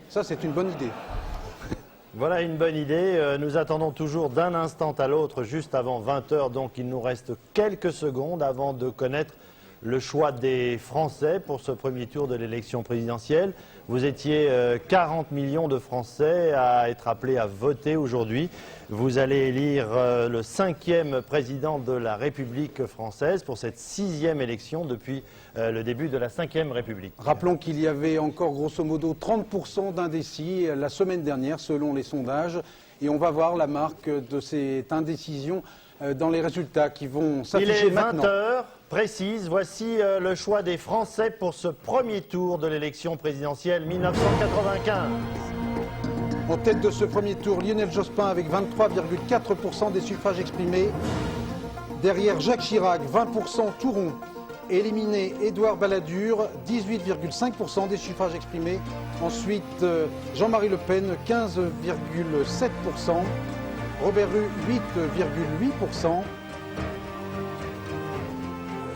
Ça, c'est une bonne idée. Voilà une bonne idée. Nous attendons toujours d'un instant à l'autre, juste avant 20 h, donc il nous reste quelques secondes avant de connaître le choix des Français pour ce premier tour de l'élection présidentielle. Vous étiez 40 millions de Français à être appelés à voter aujourd'hui. Vous allez élire le 5e président de la République française pour cette 6e élection depuis le début de la 5e République. Rappelons qu'il y avait encore grosso modo 30% d'indécis la semaine dernière selon les sondages. Et on va voir la marque de cette indécision dans les résultats qui vont s'afficher maintenant. Il est 20 h précise. Voici le choix des Français pour ce premier tour de l'élection présidentielle 1995. En tête de ce premier tour, Lionel Jospin avec 23,4% des suffrages exprimés. Derrière Jacques Chirac, 20% tout rond. Éliminé Édouard Balladur, 18,5% des suffrages exprimés. Ensuite, Jean-Marie Le Pen, 15,7%. Robert Rue, 8,8%.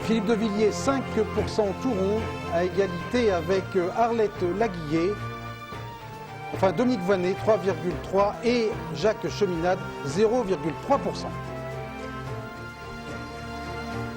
Philippe de Villiers, 5% tout rond, à égalité avec Arlette Laguillet. Enfin, Dominique Voynet, 3,3% et Jacques Cheminade, 0,3%.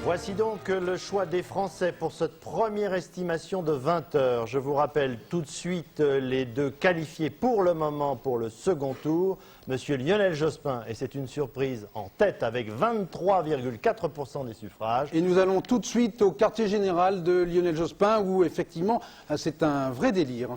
Voici donc le choix des Français pour cette première estimation de 20 h. Je vous rappelle tout de suite les deux qualifiés pour le moment pour le second tour. Monsieur Lionel Jospin, et c'est une surprise, en tête avec 23,4% des suffrages. Et nous allons tout de suite au quartier général de Lionel Jospin où effectivement c'est un vrai délire.